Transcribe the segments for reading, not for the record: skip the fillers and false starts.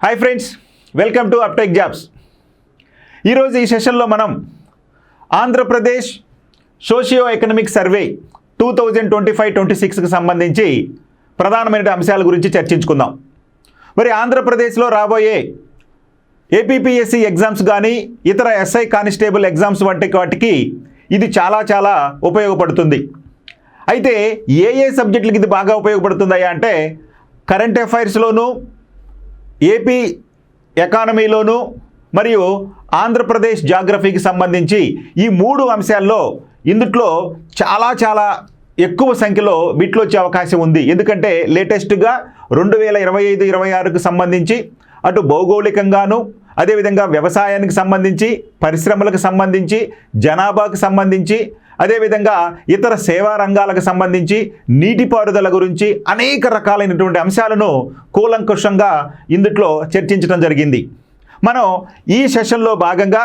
Hi friends, welcome to అప్టెక్ jobs. ఈరోజు ఈ సెషన్లో మనం ఆంధ్రప్రదేశ్ సోషియో ఎకనామిక్ సర్వే 2025-26కి సంబంధించి ప్రధానమైన అంశాల గురించి చర్చించుకుందాం. మరి ఆంధ్రప్రదేశ్లో రాబోయే ఏపీపీఎస్సీ ఎగ్జామ్స్ కానీ ఇతర ఎస్ఐ కానిస్టేబుల్ ఎగ్జామ్స్ వంటి వాటికి ఇది చాలా ఉపయోగపడుతుంది. అయితే ఏ సబ్జెక్టులకి ఇది బాగా ఉపయోగపడుతుందయ్యా అంటే కరెంట్ అఫైర్స్లోనూ, ఏపీ ఎకానమీలోను మరియు ఆంధ్రప్రదేశ్ జాగ్రఫీకి సంబంధించి ఈ మూడు అంశాల్లో ఇందుట్లో చాలా ఎక్కువ సంఖ్యలో బిట్లు వచ్చే అవకాశం ఉంది. ఎందుకంటే లేటెస్ట్గా 2025-26కు సంబంధించి అటు భౌగోళికంగాను, అదేవిధంగా వ్యవసాయానికి సంబంధించి, పరిశ్రమలకు సంబంధించి, జనాభాకు సంబంధించి, అదేవిధంగా ఇతర సేవా రంగాలకు సంబంధించి, నీటిపారుదల గురించి అనేక రకాలైనటువంటి అంశాలను కూలంకషంగా ఇందులో చర్చించడం జరిగింది. మనం ఈ సెషన్లో భాగంగా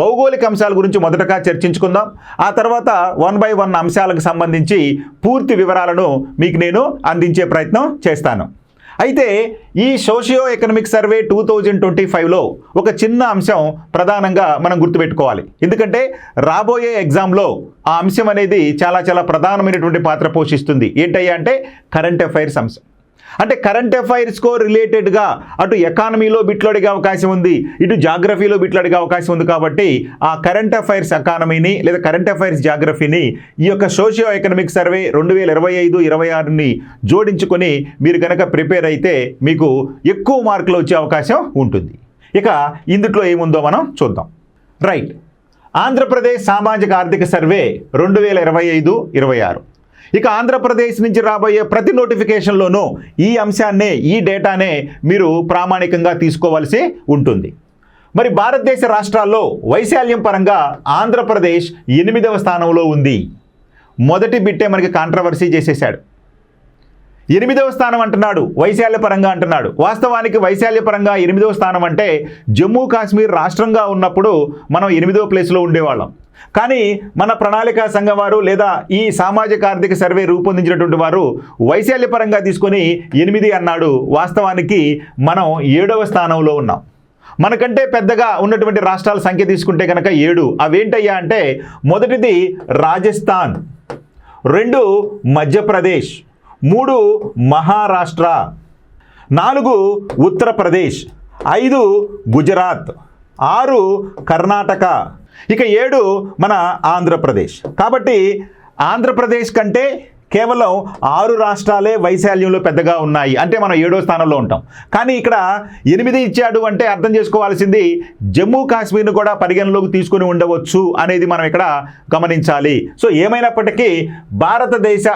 భౌగోళిక అంశాల గురించి మొదటగా చర్చించుకుందాం. ఆ తర్వాత 1 by 1 అంశాలకు సంబంధించి పూర్తి వివరాలను మీకు నేను అందించే ప్రయత్నం చేస్తాను. అయితే ఈ సోషియో ఎకనామిక్ సర్వే 2025లో ఒక చిన్న అంశం ప్రధానంగా మనం గుర్తుపెట్టుకోవాలి. ఎందుకంటే రాబోయే ఎగ్జామ్లో ఆ అంశం అనేది చాలా ప్రధానమైనటువంటి పాత్ర పోషిస్తుంది. ఏంటయ్యా అంటే కరెంట్ అఫైర్స్ అంశం. అంటే కరెంట్ అఫైర్స్కో రిలేటెడ్గా అటు ఎకానమీలో బిట్లు అడిగే అవకాశం ఉంది, ఇటు జాగ్రఫీలో బిట్లు అడిగే అవకాశం ఉంది. కాబట్టి ఆ కరెంట్ అఫైర్స్ ఎకానమీని లేదా కరెంట్ అఫైర్స్ జాగ్రఫీని ఈ యొక్క సోషియో ఎకనామిక్ సర్వే 2025-26ని జోడించుకొని మీరు కనుక ప్రిపేర్ అయితే మీకు ఎక్కువ మార్కులు వచ్చే అవకాశం ఉంటుంది. ఇక ఇందులో ఏముందో మనం చూద్దాం. రైట్, ఆంధ్రప్రదేశ్ సామాజిక ఆర్థిక సర్వే 2025-26. ఇక ఆంధ్రప్రదేశ్ నుంచి రాబోయే ప్రతి నోటిఫికేషన్లోనూ ఈ అంశాన్నే, ఈ డేటానే మీరు ప్రామాణికంగా తీసుకోవాల్సి ఉంటుంది. మరి భారతదేశ రాష్ట్రాల్లో వైశాల్యం పరంగా ఆంధ్రప్రదేశ్ 8వ స్థానంలో ఉంది. మొదటి బిట్టే మనకి కాంట్రవర్సీ చేసేశాడు. 8వ స్థానం అంటున్నాడు, వైశాల్య పరంగా అంటున్నాడు. వాస్తవానికి వైశాల్య పరంగా 8వ స్థానం అంటే జమ్మూ కాశ్మీర్ రాష్ట్రంగా ఉన్నప్పుడు మనం 8వ ప్లేస్లో ఉండేవాళ్ళం. కానీ మన ప్రణాళికా సంఘం వారు లేదా ఈ సామాజిక ఆర్థిక సర్వే రూపొందించినటువంటి వారు వైశాల్య పరంగా తీసుకొని 8 అన్నాడు. వాస్తవానికి మనం 7వ స్థానంలో ఉన్నాం. మనకంటే పెద్దగా ఉన్నటువంటి రాష్ట్రాల సంఖ్య తీసుకుంటే కనుక 7. అవేంటయ్యా అంటే మొదటిది రాజస్థాన్, 2 మధ్యప్రదేశ్, 3 మహారాష్ట్ర, 4 ఉత్తరప్రదేశ్, 5 గుజరాత్, 6 కర్ణాటక, ఇక 7 మన ఆంధ్రప్రదేశ్. కాబట్టి ఆంధ్రప్రదేశ్ కంటే కేవలం 6 రాష్ట్రాలే వైశాల్యంలో పెద్దగా ఉన్నాయి. అంటే మనం 7వ స్థానంలో ఉంటాం. కానీ ఇక్కడ 8 ఇచ్చాడు అంటే అర్థం చేసుకోవాల్సింది జమ్మూ కాశ్మీర్ను కూడా పరిగణలోకి తీసుకుని ఉండవచ్చు అనేది మనం ఇక్కడ గమనించాలి. సో ఏమైనప్పటికీ భారతదేశ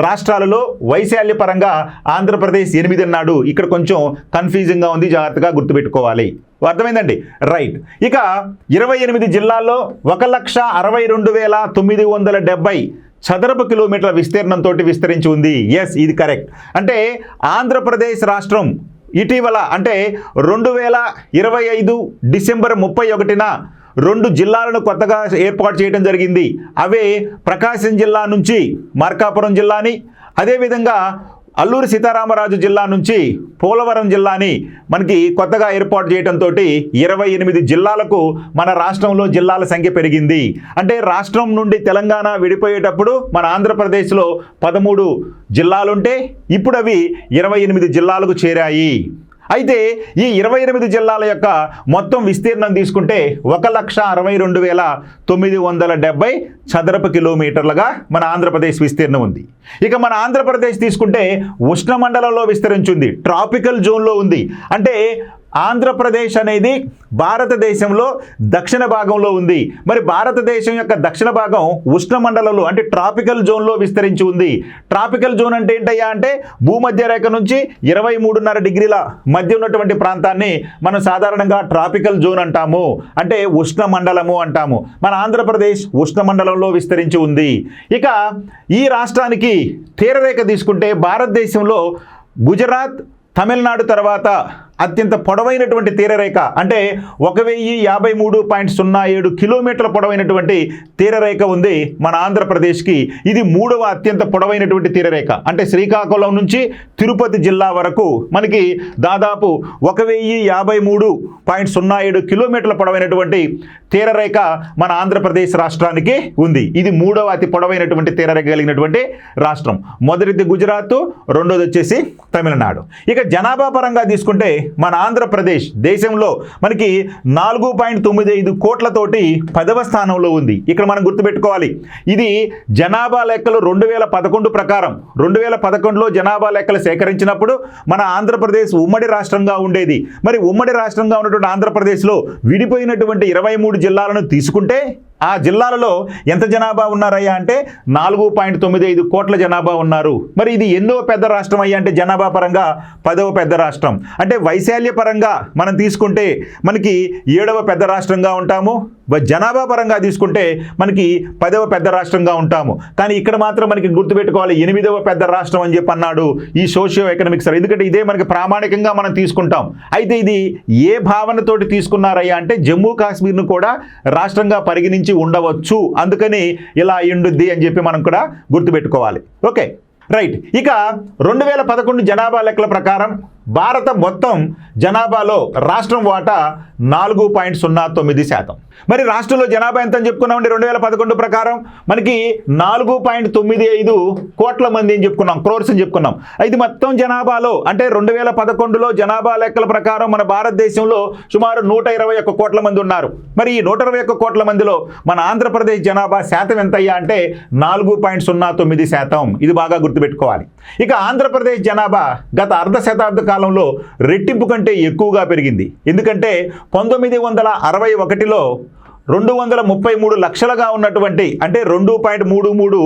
రాష్ట్రాలలో వైశాల్య పరంగా ఆంధ్రప్రదేశ్ 8 అన్నాడు. ఇక్కడ కొంచెం కన్ఫ్యూజింగ్గా ఉంది, జాగ్రత్తగా గుర్తుపెట్టుకోవాలి. అర్థమైందండి? రైట్. ఇక 28 జిల్లాల్లో 1,62,970 చదరపు కిలోమీటర్ల విస్తీర్ణంతో విస్తరించి ఉంది. ఎస్, ఇది కరెక్ట్. అంటే ఆంధ్రప్రదేశ్ రాష్ట్రం ఇటీవల అంటే 2025 డిసెంబర్ 31న 2 జిల్లాలను కొత్తగా ఏర్పాటు చేయడం జరిగింది. అవే ప్రకాశం జిల్లా నుంచి మార్కాపురం జిల్లాని, అదేవిధంగా అల్లూరి సీతారామరాజు జిల్లా నుంచి పోలవరం జిల్లాని మనకి కొత్తగా ఏర్పాటు చేయడంతో 28 జిల్లాలకు మన రాష్ట్రంలో జిల్లాల సంఖ్య పెరిగింది. అంటే రాష్ట్రం నుండి తెలంగాణ విడిపోయేటప్పుడు మన ఆంధ్రప్రదేశ్లో 13 జిల్లాలుంటే ఇప్పుడు అవి 28 జిల్లాలకు చేరాయి. అయితే ఈ 28 జిల్లాల యొక్క మొత్తం విస్తీర్ణం తీసుకుంటే 1,62,970 చదరపు కిలోమీటర్లుగా మన ఆంధ్రప్రదేశ్ విస్తీర్ణం ఉంది. ఇక మన ఆంధ్రప్రదేశ్ తీసుకుంటే ఉష్ణమండలంలో విస్తరించింది, ట్రాపికల్ జోన్లో ఉంది. అంటే ఆంధ్రప్రదేశ్ అనేది భారతదేశంలో దక్షిణ భాగంలో ఉంది. మరి భారతదేశం యొక్క దక్షిణ భాగం ఉష్ణమండలంలో అంటే ట్రాపికల్ జోన్లో విస్తరించి ఉంది. ట్రాపికల్ జోన్ అంటే ఏంటయ్యా అంటే భూమధ్య రేఖ నుంచి 23.5 డిగ్రీల మధ్య ఉన్నటువంటి ప్రాంతాన్ని మనం సాధారణంగా ట్రాపికల్ జోన్ అంటాము, అంటే ఉష్ణమండలము అంటాము. మన ఆంధ్రప్రదేశ్ ఉష్ణమండలంలో విస్తరించి ఉంది. ఇక ఈ రాష్ట్రానికి తీరరేఖ తీసుకుంటే భారతదేశంలో గుజరాత్, తమిళనాడు తర్వాత అత్యంత పొడవైనటువంటి తీరరేఖ అంటే 1053.07 కిలోమీటర్ల పొడవైనటువంటి తీరరేఖ ఉంది మన ఆంధ్రప్రదేశ్కి. ఇది 3వ అత్యంత పొడవైనటువంటి తీరరేఖ. అంటే శ్రీకాకుళం నుంచి తిరుపతి జిల్లా వరకు మనకి దాదాపు 1053.07 కిలోమీటర్ల పొడవైనటువంటి తీరరేఖ మన ఆంధ్రప్రదేశ్ రాష్ట్రానికి ఉంది. ఇది 3వ అతి పొడవైనటువంటి తీరరేఖ కలిగినటువంటి రాష్ట్రం. మొదటిది గుజరాత్, రెండోది వచ్చేసి తమిళనాడు. ఇక జనాభా పరంగా తీసుకుంటే మన ఆంధ్రప్రదేశ్ దేశంలో మనకి 4.95 కోట్లతోటి 10వ స్థానంలో ఉంది. ఇక్కడ మనం గుర్తుపెట్టుకోవాలి, ఇది జనాభా లెక్కలు 2011 ప్రకారం 2011లో జనాభా లెక్కలు సేకరించినప్పుడు మన ఆంధ్రప్రదేశ్ ఉమ్మడి రాష్ట్రంగా ఉండేది. మరి ఉమ్మడి రాష్ట్రంగా ఉన్నటువంటి ఆంధ్రప్రదేశ్లో విడిపోయినటువంటి 23 జిల్లాలను తీసుకుంటే ఆ జిల్లాలలో ఎంత జనాభా ఉన్నారయ్యా అంటే 4.95 కోట్ల జనాభా ఉన్నారు. మరి ఇది ఎన్నో పెద్ద రాష్ట్రం అయ్యా అంటే జనాభా పరంగా 10వ పెద్ద రాష్ట్రం. అంటే వైశాల్య పరంగా మనం తీసుకుంటే మనకి 7వ పెద్ద రాష్ట్రంగా ఉంటాము. జనాభా పరంగా తీసుకుంటే మనకి 10వ పెద్ద రాష్ట్రంగా ఉంటాము. కానీ ఇక్కడ మాత్రం మనకి గుర్తుపెట్టుకోవాలి 8వ పెద్ద రాష్ట్రం అని చెప్పి అన్నాడు ఈ సోషియో ఎకనామిక్ సర్వే. ఎందుకంటే ఇదే మనకి ప్రామాణికంగా మనం తీసుకుంటాం. అయితే ఇది ఏ భావనతోటి తీసుకున్నారయ్యా అంటే జమ్మూ కాశ్మీర్ను కూడా రాష్ట్రంగా పరిగణించి ఉండవచ్చు, అందుకని ఇలా అయ్యుండుద్ది అని చెప్పి మనం కూడా గుర్తుపెట్టుకోవాలి. Okay right. ఇక 2011 జనాభా లెక్కల ప్రకారం భారత మొత్తం జనాభాలో రాష్ట్రం వాటా 4.09%. మరి రాష్ట్రంలో జనాభా ఎంత అని చెప్పుకున్నామండి 2011 ప్రకారం మనకి 4.95 కోట్ల మంది అని చెప్పుకున్నాం, క్రోర్స్ అని చెప్పుకున్నాం. ఇది మొత్తం జనాభాలో అంటే 2011లో జనాభా లెక్కల ప్రకారం మన భారతదేశంలో సుమారు 121 కోట్ల మంది ఉన్నారు. మరి ఈ 121 కోట్ల మందిలో మన ఆంధ్రప్రదేశ్ జనాభా శాతం ఎంత అయ్యా అంటే 4.09%. ఇది బాగా గుర్తుపెట్టుకోవాలి. ఇక ఆంధ్రప్రదేశ్ జనాభా గత అర్ధ శతాబ్ద కాలంలో రెట్టింపు కంటే ఎక్కువగా పెరిగింది. ఎందుకంటే 1961లో 233 లక్షలుగా ఉన్నటువంటి అంటే 2.33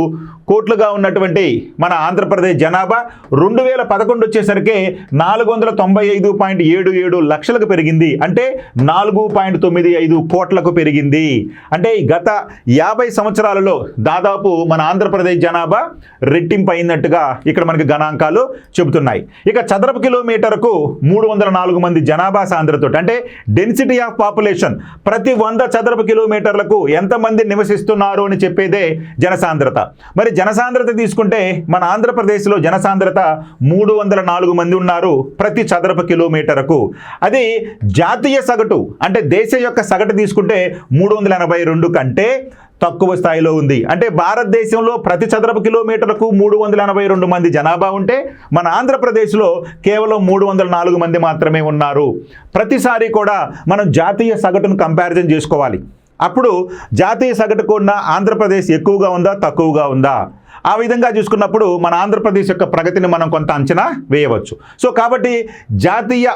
కోట్లుగా ఉన్నటువంటి మన ఆంధ్రప్రదేశ్ జనాభా 2011 వచ్చేసరికి 495.77 లక్షలకు పెరిగింది. అంటే 4.95 కోట్లకు పెరిగింది. అంటే గత 50 సంవత్సరాలలో దాదాపు మన ఆంధ్రప్రదేశ్ జనాభా రెట్టింపు అయినట్టుగా ఇక్కడ మనకి గణాంకాలు చెబుతున్నాయి. ఇక చదరపు కిలోమీటర్కు 304 మంది జనాభా సాంద్రత అంటే డెన్సిటీ ఆఫ్ పాపులేషన్ ప్రతి 100 చదరపు కిలోమీటర్లకు ఎంతమంది నివసిస్తున్నారు అని చెప్పేదే జనసాంద్రత. మరి జనసాంద్రత తీసుకుంటే మన ఆంధ్రప్రదేశ్లో జనసాంద్రత 304 మంది ఉన్నారు ప్రతి చదరపు కిలోమీటర్కు. అది జాతీయ సగటు అంటే దేశం యొక్క సగటు తీసుకుంటే 382 కంటే తక్కువ స్థాయిలో ఉంది. అంటే భారతదేశంలో ప్రతి చదరపు కిలోమీటర్కు 382 మంది జనాభా ఉంటే మన ఆంధ్రప్రదేశ్లో కేవలం 304 మంది మాత్రమే ఉన్నారు. ప్రతిసారి కూడా మనం జాతీయ సగటును కంపారిజన్ చేసుకోవాలి. అప్పుడు జాతీయ సగటుకు ఉన్న ఆంధ్రప్రదేశ్ ఎక్కువగా ఉందా తక్కువగా ఉందా ఆ విధంగా చూసుకున్నప్పుడు మన ఆంధ్రప్రదేశ్ యొక్క ప్రగతిని మనం కొంత అంచనా వేయవచ్చు. సో కాబట్టి జాతీయ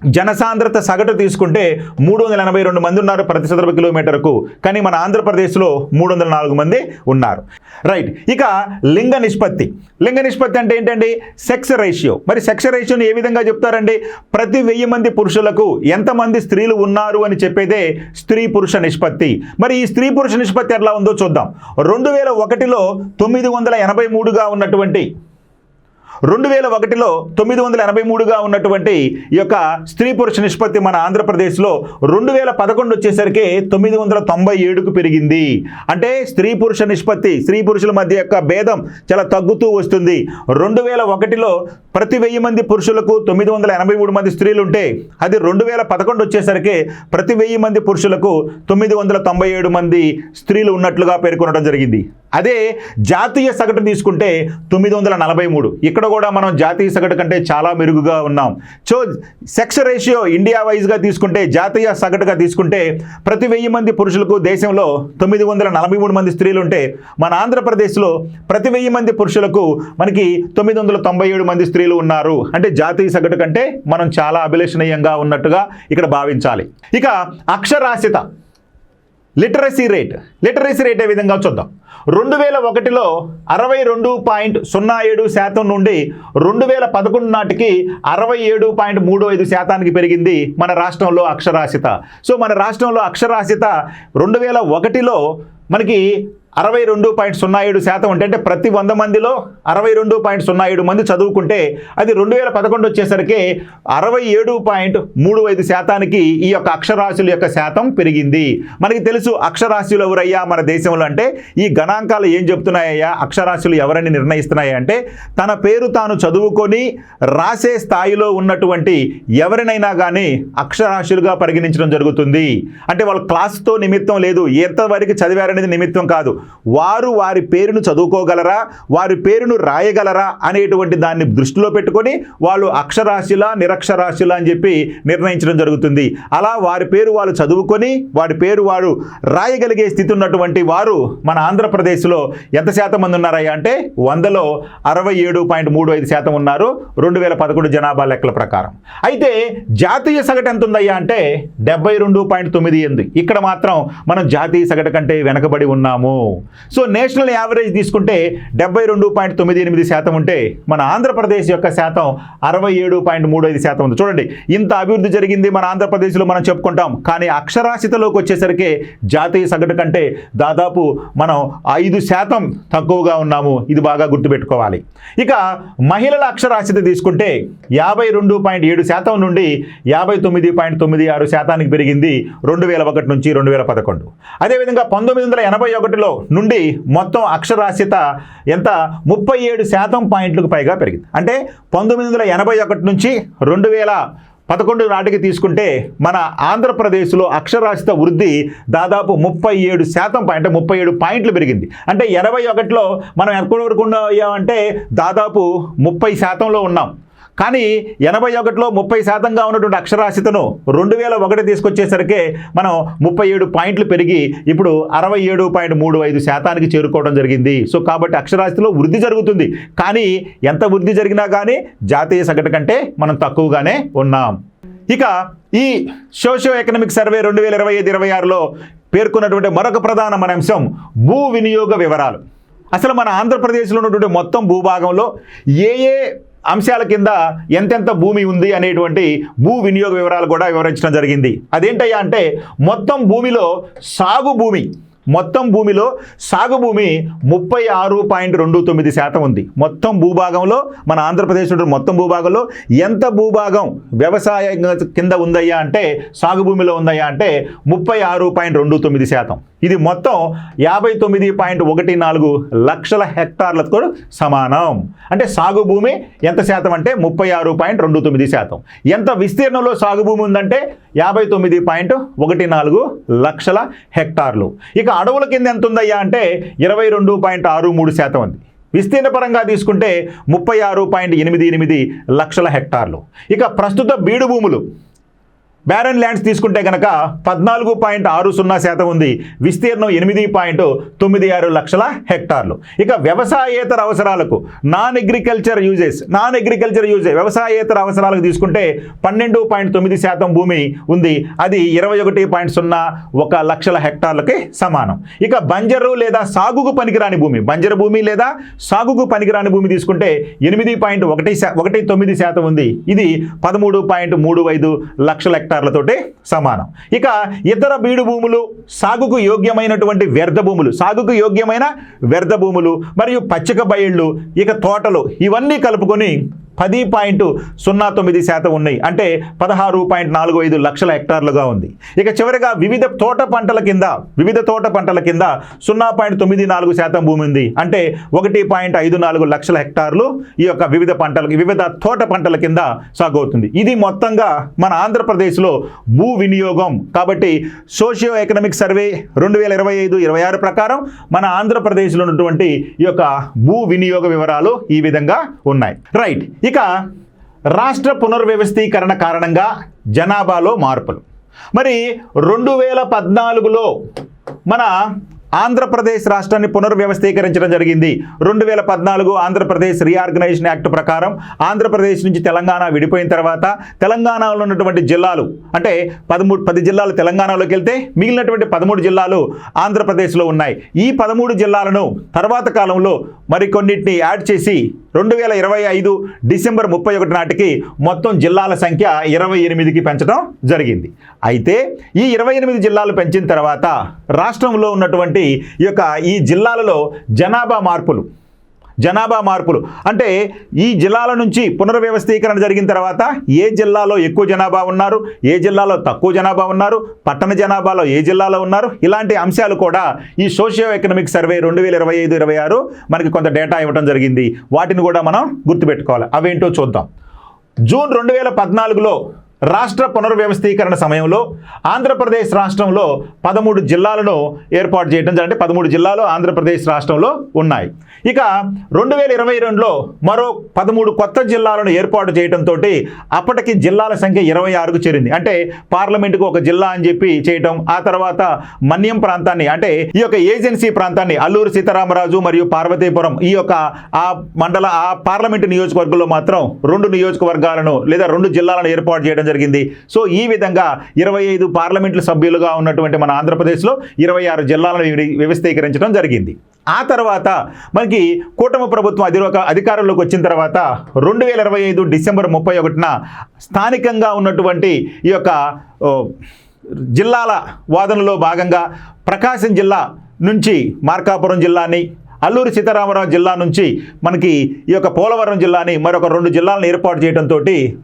జనసాంద్రత సగటు తీసుకుంటే 382 మంది ఉన్నారు ప్రతి చదరపు కిలోమీటర్కు. కానీ మన ఆంధ్రప్రదేశ్లో 304 మంది ఉన్నారు. రైట్. ఇక లింగ నిష్పత్తి. లింగ నిష్పత్తి అంటే ఏంటండి? Sex ratio. మరి సెక్స్ రేషియోని ఏ విధంగా చెప్తారండి? ప్రతి 1000 మంది పురుషులకు ఎంతమంది స్త్రీలు ఉన్నారు అని చెప్పేదే స్త్రీ పురుష నిష్పత్తి. మరి ఈ స్త్రీ పురుష నిష్పత్తి ఎట్లా ఉందో చూద్దాం. 2001లో 983గా ఉన్నటువంటి 983గా ఉన్నటువంటి ఈ యొక్క స్త్రీ పురుష నిష్పత్తి మన ఆంధ్రప్రదేశ్లో 2011 వచ్చేసరికి 997కు పెరిగింది. అంటే స్త్రీ పురుష నిష్పత్తి స్త్రీ పురుషుల మధ్య యొక్క భేదం చాలా తగ్గుతూ వస్తుంది. 2001లో ప్రతి 1000 మంది పురుషులకు 983 మంది స్త్రీలు ఉంటే అది 2011 వచ్చేసరికి ప్రతి 1000 మంది పురుషులకు 997 మంది స్త్రీలు ఉన్నట్లుగా పేర్కొనడం జరిగింది. అదే జాతీయ సగటు తీసుకుంటే 943. ఇక్కడ కూడా మనం జాతీయ సగటు కంటే చాలా మెరుగుగా ఉన్నాం. సో సెక్స్ రేషియో ఇండియా వైజ్గా తీసుకుంటే జాతీయ సగటుగా తీసుకుంటే ప్రతి 1000 మంది పురుషులకు దేశంలో 943 మంది స్త్రీలు ఉంటే మన ఆంధ్రప్రదేశ్లో ప్రతి 1000 మంది పురుషులకు మనకి 997 మంది స్త్రీలు ఉన్నారు. అంటే జాతీయ సగటు కంటే మనం చాలా అభిలషణీయంగా ఉన్నట్టుగా ఇక్కడ భావించాలి. ఇక అక్షరాస్యత లిటరసీ రేట్ ఏ విధంగా చూద్దాం. 2001లో 62.07% నుండి 2011 నాటికి 67.35% పెరిగింది మన రాష్ట్రంలో అక్షరాస్యత. సో మన రాష్ట్రంలో అక్షరాస్యత 2001లో మనకి 62.07 ఉంటే అంటే ప్రతి 100 మందిలో 62.07 మంది చదువుకుంటే అది 2011 వచ్చేసరికి 67.35% ఈ యొక్క అక్షరాస్యుల యొక్క శాతం పెరిగింది. మనకి తెలుసు అక్షరాస్యులు ఎవరయ్యా మన దేశంలో అంటే ఈ గణాంకాలు ఏం చెప్తున్నాయ్యా, అక్షరాస్యులు ఎవరని నిర్ణయిస్తున్నాయి అంటే తన పేరు తాను చదువుకొని రాసే స్థాయిలో ఉన్నటువంటి ఎవరినైనా కానీ అక్షరాస్యులుగా పరిగణించడం జరుగుతుంది. అంటే వాళ్ళ క్లాస్తో నిమిత్తం లేదు, ఎంతవరకు చదివారనేది నిమిత్తం కాదు, వారు వారి పేరును చదువుకోగలరా, వారి పేరును రాయగలరా అనేటువంటి దాన్ని దృష్టిలో పెట్టుకొని వాళ్ళు అక్షరాస్యుల నిరక్షరాస్యుల అని చెప్పి నిర్ణయించడం జరుగుతుంది. అలా వారి పేరు వాళ్ళు చదువుకొని వారి పేరు వారు రాయగలిగే స్థితి ఉన్నటువంటి వారు మన ఆంధ్రప్రదేశ్లో ఎంత శాతం మంది ఉన్నారయ్యా అంటే 100లో 67.35% ఉన్నారు 2011 జనాభా లెక్కల ప్రకారం. అయితే జాతీయ సగటు ఎంత ఉందయ్యా అంటే 72.98. ఇక్కడ మాత్రం మనం జాతీయ సగటు కంటే వెనకబడి ఉన్నాము. సో నేషనల్ యావరేజ్ తీసుకుంటే 72.98% ఉంటే మన ఆంధ్రప్రదేశ్ యొక్క శాతం 67.35% ఉంది. చూడండి, ఇంత అభివృద్ధి జరిగింది మన ఆంధ్రప్రదేశ్లో మనం చెప్పుకుంటాం, కానీ అక్షరాస్యతలోకి వచ్చేసరికి జాతీయ సగటు కంటే దాదాపు మనం 5% తక్కువగా ఉన్నాము. ఇది బాగా గుర్తుపెట్టుకోవాలి. ఇక మహిళల అక్షరాస్యత తీసుకుంటే 52.7% నుండి 59.96% పెరిగింది 2001 నుంచి 2011. అదేవిధంగా 1981లో నుండి మొత్తం అక్షరాస్యత ఎంత 37% పాయింట్లకు పైగా పెరిగింది. అంటే 1981 నుంచి 2011 నాటికి తీసుకుంటే మన ఆంధ్రప్రదేశ్లో అక్షరాస్యత వృద్ధి దాదాపు 37% అంటే 37 పాయింట్లు పెరిగింది. అంటే 81లో మనం ఎక్కడి వరకు ఉన్నామంటే దాదాపు 30%లో ఉన్నాం. కానీ 81లో 30%గా ఉన్నటువంటి అక్షరాస్యతను 2001 తీసుకొచ్చేసరికి మనం 37 పాయింట్లు పెరిగి ఇప్పుడు 67.35% చేరుకోవడం జరిగింది. సో కాబట్టి అక్షరాస్యతలో వృద్ధి జరుగుతుంది, కానీ ఎంత వృద్ధి జరిగినా కానీ జాతీయ సగటు కంటే మనం తక్కువగానే ఉన్నాం. ఇక ఈ సోషియో ఎకనామిక్ సర్వే 2025-26లో పేర్కొన్నటువంటి మరొక ప్రధానమైన అంశం భూ వినియోగ వివరాలు. అసలు మన ఆంధ్రప్రదేశ్లో ఉన్నటువంటి మొత్తం భూభాగంలో ఏ అంశాల కింద ఎంతెంత భూమి ఉంది అనేటువంటి భూ వినియోగ వివరాలు కూడా వివరించడం జరిగింది. అదేంటయ్యా అంటే మొత్తం భూమిలో సాగు భూమి 36.29% ఉంది. మొత్తం భూభాగంలో మన ఆంధ్రప్రదేశ్లో మొత్తం భూభాగంలో ఎంత భూభాగం వ్యవసాయ కింద ఉందయ్యా అంటే సాగు భూమిలో ఉందయ్యా అంటే 36.29%. ఇది మొత్తం 59.14 లక్షల హెక్టార్లతో సమానం. అంటే సాగు భూమి ఎంత శాతం అంటే 36.29%. ఎంత విస్తీర్ణంలో సాగు భూమి ఉందంటే 59.14 లక్షల హెక్టార్లు. ఇక అడవుల కింద ఎంత ఉందయ్యా అంటే 22.63% ఉంది. విస్తీర్ణ పరంగా తీసుకుంటే 36.88 లక్షల హెక్టార్లు. ఇక ప్రస్తుత బీడు భూములు బ్యారన్ ల్యాండ్స్ తీసుకుంటే కనుక 14.60% ఉంది. విస్తీర్ణం 8.96 లక్షల హెక్టార్లు. ఇక వ్యవసాయేతర అవసరాలకు నాన్ అగ్రికల్చర్ యూజెస్ వ్యవసాయేతర అవసరాలకు తీసుకుంటే 12.9% భూమి ఉంది. అది 21.01 లక్షల హెక్టార్లకి సమానం. ఇక బంజరు లేదా సాగుకు పనికిరాని భూమి లేదా సాగుకు పనికిరాని భూమి తీసుకుంటే 8.19% ఉంది. ఇది 13.35 లక్షల హెక్టార్లతోటి సమానం. ఇక ఇతర బీడు భూములు సాగుకు యోగ్యమైనటువంటి వ్యర్థ భూములు మరియు పచ్చిక బయళ్ళు ఇక తోటలు ఇవన్నీ కలుపుకొని 10.09% ఉన్నాయి. అంటే 16.45 లక్షల హెక్టార్లుగా ఉంది. ఇక చివరిగా వివిధ తోట పంటల కింద 0.94% భూమి ఉంది. అంటే 1.54 లక్షల హెక్టార్లు ఈ యొక్క వివిధ తోట పంటల కింద సాగు అవుతుంది. ఇది మొత్తంగా మన ఆంధ్రప్రదేశ్లో భూ వినియోగం. కాబట్టి సోషియో ఎకనామిక్ సర్వే 2025-26 ప్రకారం మన ఆంధ్రప్రదేశ్లో ఉన్నటువంటి ఈ యొక్క భూ వినియోగ వివరాలు ఈ విధంగా ఉన్నాయి. రైట్. ఇక రాష్ట్ర పునర్వ్యవస్థీకరణ కారణంగా జనాభాలో మార్పులు. మరి 2014లో మన ఆంధ్రప్రదేశ్ రాష్ట్రాన్ని పునర్వ్యవస్థీకరించడం జరిగింది. 2014 ఆంధ్రప్రదేశ్ రీఆర్గనైజేషన్ యాక్ట్ ప్రకారం ఆంధ్రప్రదేశ్ నుంచి తెలంగాణ విడిపోయిన తర్వాత తెలంగాణలో ఉన్నటువంటి జిల్లాలు అంటే 10 జిల్లాలు తెలంగాణలోకి వెళ్తే మిగిలినటువంటి 13 జిల్లాలు ఆంధ్రప్రదేశ్లో ఉన్నాయి. ఈ 13 జిల్లాలను తర్వాత కాలంలో మరికొన్నిటిని యాడ్ చేసి 2025 డిసెంబర్ 31 నాటికి మొత్తం జిల్లాల సంఖ్య 28కి పెంచడం జరిగింది. అయితే ఈ 28 జిల్లాలు పెంచిన తర్వాత రాష్ట్రంలో ఉన్నటువంటి ఈ జిల్లాలలో జనాభా మార్పులు అంటే ఈ జిల్లాల నుంచి పునర్వ్యవస్థీకరణ జరిగిన తర్వాత ఏ జిల్లాలో ఎక్కువ జనాభా ఉన్నారు, ఏ జిల్లాలో తక్కువ జనాభా ఉన్నారు, పట్టణ జనాభాలో ఏ జిల్లాలో ఉన్నారు, ఇలాంటి అంశాలు కూడా ఈ సోషియో ఎకనామిక్ సర్వే 2025-26 మనకి కొంత డేటా ఇవ్వడం జరిగింది. వాటిని కూడా మనం గుర్తుపెట్టుకోవాలి. అవేంటో చూద్దాం. జూన్ 2014లో రాష్ట్ర పునర్వ్యవస్థీకరణ సమయంలో ఆంధ్రప్రదేశ్ రాష్ట్రంలో 13 జిల్లాలను ఏర్పాటు చేయడం జరిగింది. 13 జిల్లాలు ఆంధ్రప్రదేశ్ రాష్ట్రంలో ఉన్నాయి. ఇక 2022లో మరో 13 కొత్త జిల్లాలను ఏర్పాటు చేయడంతో అప్పటికి జిల్లాల సంఖ్య 26కు చేరింది. అంటే పార్లమెంటుకు ఒక జిల్లా అని చెప్పి చేయటం, ఆ తర్వాత మన్యం ప్రాంతాన్ని అంటే ఈ ఏజెన్సీ ప్రాంతాన్ని అల్లూరు సీతారామరాజు మరియు పార్వతీపురం ఆ పార్లమెంటు నియోజకవర్గంలో మాత్రం 2 నియోజకవర్గాలను లేదా 2 జిల్లాలను ఏర్పాటు చేయడం జరిగింది. సో ఈ విధంగా 25 పార్లమెంట్ల సభ్యులుగా ఉన్నటువంటి మన ఆంధ్రప్రదేశ్లో 26 జిల్లాలను వ్యవస్థీకరించడం జరిగింది. ఆ తర్వాత మనకి కూటమి ప్రభుత్వం అధికారంలోకి వచ్చిన తర్వాత 2025 డిసెంబర్ 31న స్థానికంగా ఉన్నటువంటి జిల్లాల వాదనలో భాగంగా ప్రకాశం జిల్లా నుంచి మార్కాపురం జిల్లాని, అల్లూరు సీతారామరాజు జిల్లా నుంచి మనకి పోలవరం జిల్లాని మరొక 2 జిల్లాలను ఏర్పాటు చేయడంతో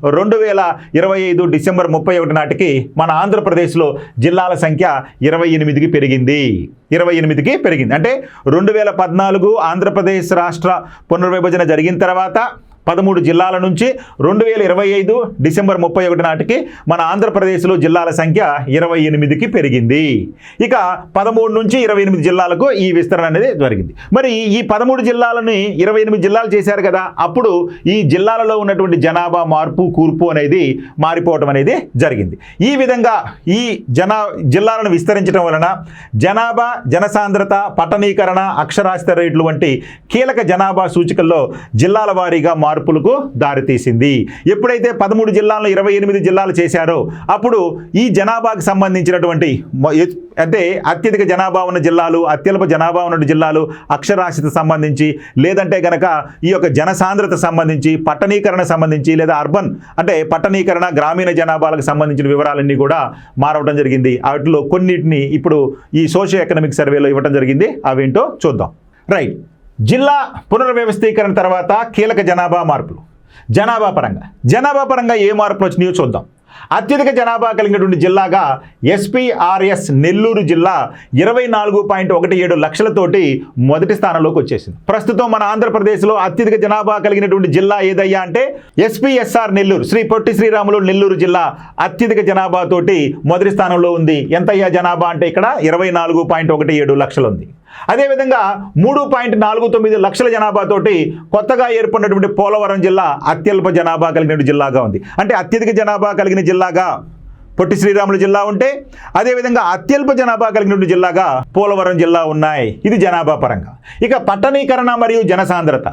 2025 డిసెంబర్ 31 నాటికి మన ఆంధ్రప్రదేశ్లో జిల్లాల సంఖ్య 28కి పెరిగింది. అంటే 2014 ఆంధ్రప్రదేశ్ రాష్ట్ర పునర్విభజన జరిగిన తర్వాత 13 జిల్లాల నుంచి 2025 డిసెంబర్ 31 నాటికి మన ఆంధ్రప్రదేశ్లో జిల్లాల సంఖ్య 28కి పెరిగింది. ఇక 13 నుంచి 28 జిల్లాలకు ఈ విస్తరణ అనేది జరిగింది. మరి ఈ 13 జిల్లాలని 28 జిల్లాలు చేశారు కదా, అప్పుడు ఈ జిల్లాలలో ఉన్నటువంటి జనాభా కూర్పు అనేది మారిపోవటం అనేది జరిగింది. ఈ విధంగా ఈ జిల్లాలను విస్తరించడం వలన జనాభా, జనసాంద్రత, పట్టణీకరణ, అక్షరాస్యత రేట్లు వంటి కీలక జనాభా సూచికల్లో జిల్లాల వారీగా మార్పులకు దారితీసింది. ఎప్పుడైతే 13 జిల్లాలను 28 జిల్లాలు చేశారో అప్పుడు ఈ జనాభాకు సంబంధించినటువంటి అంటే అత్యధిక జనాభా ఉన్న జిల్లాలు, అత్యల్ప జనాభా ఉన్న జిల్లాలు, అక్షరాస్యత సంబంధించి లేదంటే కనుక ఈ జనసాంద్రత సంబంధించి, పట్టణీకరణ సంబంధించి లేదా అర్బన్ అంటే పట్టణీకరణ, గ్రామీణ జనాభాలకు సంబంధించిన వివరాలన్నీ కూడా మారవడం జరిగింది. వాటిలో కొన్నిటిని ఇప్పుడు ఈ సోషియో ఎకనామిక్ సర్వేలో ఇవ్వడం జరిగింది. అవేంటో చూద్దాం. రైట్, జిల్లా పునర్వ్యవస్థీకరణ తర్వాత కీలక జనాభా మార్పులు. జనాభా పరంగా ఏ మార్పులు వచ్చినాయో చూద్దాం. అత్యధిక జనాభా కలిగినటువంటి జిల్లాగా ఎస్పీఆర్ఎస్ నెల్లూరు జిల్లా 24.17 లక్షలతోటి మొదటి స్థానంలోకి వచ్చేసింది. ప్రస్తుతం మన ఆంధ్రప్రదేశ్లో అత్యధిక జనాభా కలిగినటువంటి జిల్లా ఏదయ్యా అంటే ఎస్పీఎస్ఆర్ నెల్లూరు, శ్రీ పొట్టి శ్రీరాములు నెల్లూరు జిల్లా అత్యధిక జనాభాతోటి మొదటి స్థానంలో ఉంది. ఎంతయ్యా జనాభా అంటే ఇక్కడ 24.17 లక్షలు ఉంది. అదేవిధంగా 3.49 లక్షల జనాభాతోటి కొత్తగా ఏర్పడినటువంటి పోలవరం జిల్లా అత్యల్ప జనాభా కలిగిన జిల్లాగా ఉంది. అంటే అత్యధిక జనాభా కలిగిన జిల్లాగా పొట్టి శ్రీరాములు జిల్లా ఉంటే అదేవిధంగా అత్యల్ప జనాభా కలిగినటువంటి జిల్లాగా పోలవరం జిల్లా ఉన్నాయి. ఇది జనాభా పరంగా. ఇక పట్టణీకరణ మరియు జనసాంద్రత.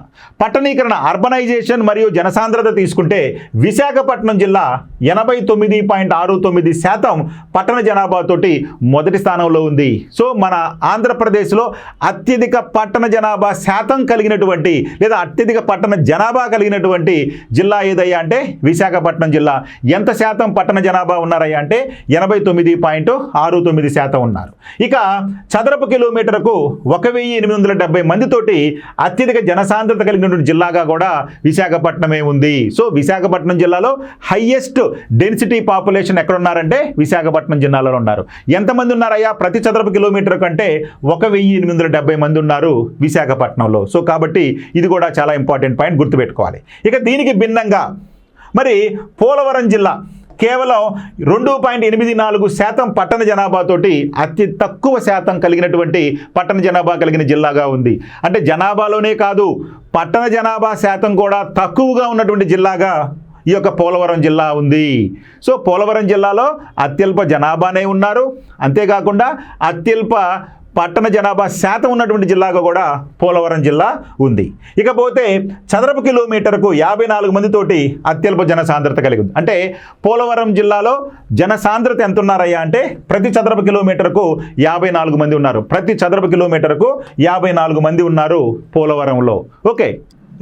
పట్టణీకరణ అర్బనైజేషన్ మరియు జనసాంద్రత తీసుకుంటే విశాఖపట్నం జిల్లా 89.69% పట్టణ జనాభాతోటి మొదటి స్థానంలో ఉంది. సో మన ఆంధ్రప్రదేశ్లో అత్యధిక పట్టణ జనాభా శాతం కలిగినటువంటి లేదా అత్యధిక పట్టణ జనాభా కలిగినటువంటి జిల్లా ఏదయ్యా అంటే విశాఖపట్నం జిల్లా. ఎంత శాతం పట్టణ జనాభా ఉన్నారయ్యా అంటే 89.69% ఉన్నారు. ఇక చదరపు కిలోమీటర్కు 1870 మందితోటి అత్యధిక జనసాంద్రత కలిగినటువంటి జిల్లాగా కూడా విశాఖపట్నమే ఉంది. సో విశాఖపట్నం జిల్లాలో హైయెస్ట్ డెన్సిటీ పాపులేషన్ ఎక్కడ ఉన్నారంటే విశాఖపట్నం జిల్లాలో ఉన్నారు. ఎంతమంది ఉన్నారయ్యా ప్రతి చదరపు కిలోమీటర్ కంటే 1870 మంది ఉన్నారు విశాఖపట్నంలో. సో కాబట్టి ఇది కూడా చాలా ఇంపార్టెంట్ పాయింట్, గుర్తుపెట్టుకోవాలి. ఇక దీనికి భిన్నంగా మరి పోలవరం జిల్లా కేవలం 2.84% పట్టణ జనాభాతోటి అతి తక్కువ శాతం కలిగినటువంటి పట్టణ జనాభా కలిగిన జిల్లాగా ఉంది. అంటే జనాభాలోనే కాదు పట్టణ జనాభా శాతం కూడా తక్కువగా ఉన్నటువంటి జిల్లాగా ఈ పోలవరం జిల్లా ఉంది. సో పోలవరం జిల్లాలో అత్యల్ప జనాభానే ఉన్నారు, అంతేకాకుండా అత్యల్ప పట్టణ జనాభా శాతం ఉన్నటువంటి జిల్లాగా కూడా పోలవరం జిల్లా ఉంది. ఇకపోతే చదరపు కిలోమీటర్కు 54 మందితోటి అత్యల్ప జనసాంద్రత కలిగి ఉంది. అంటే పోలవరం జిల్లాలో జనసాంద్రత ఎంత ఉన్నారయ్యా అంటే ప్రతి చదరపు కిలోమీటర్కు 54 మంది ఉన్నారు. ప్రతి చదరపు కిలోమీటర్కు 54 మంది ఉన్నారు పోలవరంలో. Okay,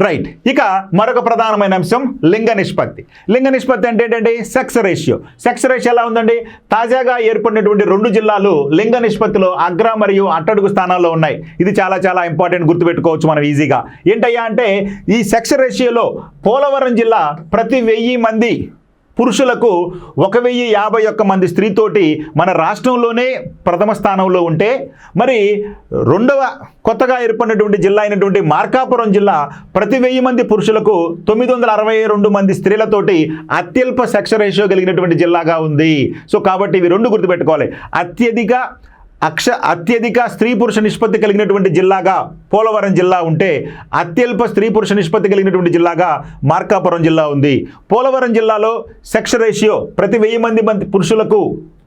right. ఇక మరొక ప్రధానమైన అంశం లింగ నిష్పత్తి. లింగ నిష్పత్తి అంటే ఏంటంటే సెక్స్ రేషియో. సెక్స్ రేషియో ఎలా ఉందండి? తాజాగా ఏర్పడినటువంటి 2 జిల్లాలు లింగ నిష్పత్తిలో అగ్ర మరియు అట్టడుగు స్థానాల్లో ఉన్నాయి. ఇది చాలా చాలా ఇంపార్టెంట్, గుర్తుపెట్టుకోవచ్చు మనం ఈజీగా. ఏంటయ్యా అంటే ఈ సెక్స్ రేషియోలో పోలవరం జిల్లా ప్రతి 1000 మంది పురుషులకు 1051 మంది స్త్రీతోటి మన రాష్ట్రంలోనే ప్రథమ స్థానంలో ఉంటే, మరి రెండవ కొత్తగా ఏర్పడినటువంటి జిల్లా అయినటువంటి మార్కాపురం జిల్లా ప్రతి 1000 మంది పురుషులకు 962 మంది స్త్రీలతోటి అత్యల్ప సెక్స్ రేషియో కలిగినటువంటి జిల్లాగా ఉంది. సో కాబట్టి ఇవి 2 గుర్తుపెట్టుకోవాలి. అత్యధిక స్త్రీ పురుష నిష్పత్తి కలిగినటువంటి జిల్లాగా పోలవరం జిల్లా ఉంటే, అత్యల్ప స్త్రీ పురుష నిష్పత్తి కలిగినటువంటి జిల్లాగా మార్కాపురం జిల్లా ఉంది. పోలవరం జిల్లాలో సెక్స్ రేషియో ప్రతి 1000 మంది పురుషులకు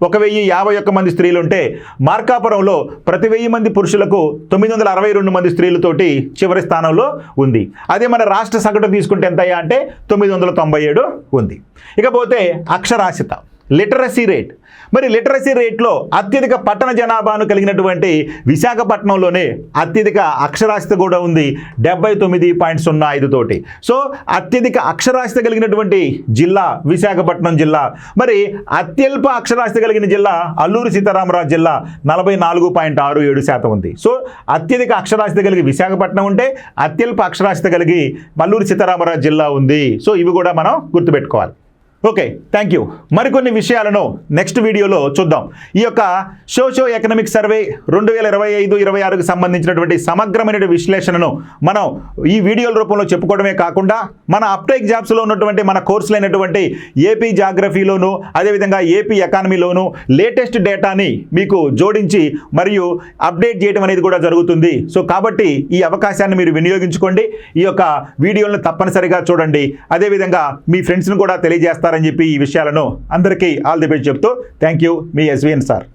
1051 మంది స్త్రీలు ఉంటే, మార్కాపురంలో ప్రతి 1000 మంది పురుషులకు 962 మంది స్త్రీలతోటి చివరి స్థానంలో ఉంది. అదే మన రాష్ట్ర సగటు తీసుకుంటే ఎంతయ్యా అంటే 997 ఉంది. ఇకపోతే అక్షరాస్యత, లిటరసీ రేట్. మరి లిటరసీ రేట్లో అత్యధిక పట్టణ జనాభాను కలిగినటువంటి విశాఖపట్నంలోనే అత్యధిక అక్షరాస్యత కూడా ఉంది, 79.05 తోటి. సో అత్యధిక అక్షరాస్యత కలిగినటువంటి జిల్లా విశాఖపట్నం జిల్లా. మరి అత్యల్ప అక్షరాస్యత కలిగిన జిల్లా అల్లూరి సీతారామరాజు జిల్లా, 44.67% ఉంది. సో అత్యధిక అక్షరాస్యత కలిగి విశాఖపట్నం ఉంటే, అత్యల్ప అక్షరాస్యత కలిగి అల్లూరి సీతారామరాజు జిల్లా ఉంది. సో ఇవి కూడా మనం గుర్తుపెట్టుకోవాలి. Okay, thank you. మరికొన్ని విషయాలను నెక్స్ట్ వీడియోలో చూద్దాం. ఈ యొక్క సోషియో ఎకనామిక్ సర్వే 2025-26కు సంబంధించినటువంటి సమగ్రమైన విశ్లేషణను మనం ఈ వీడియోల రూపంలో చెప్పుకోవడమే కాకుండా, మన అప్టేక్ జాబ్స్లో ఉన్నటువంటి మన కోర్సులైనటువంటి ఏపీ జాగ్రఫీలోను, అదేవిధంగా ఏపీ ఎకానమీలోను లేటెస్ట్ డేటాని మీకు జోడించి మరియు అప్డేట్ చేయడం అనేది కూడా జరుగుతుంది. సో కాబట్టి ఈ అవకాశాన్ని మీరు వినియోగించుకోండి. ఈ యొక్క వీడియోలను తప్పనిసరిగా చూడండి. అదేవిధంగా మీ ఫ్రెండ్స్ని కూడా తెలియజేస్తారని చెప్పి ఈ విషయాలను అందరికీ ఆల్ ది బెస్ట్ చెప్తూ thank you. Me SVN sir.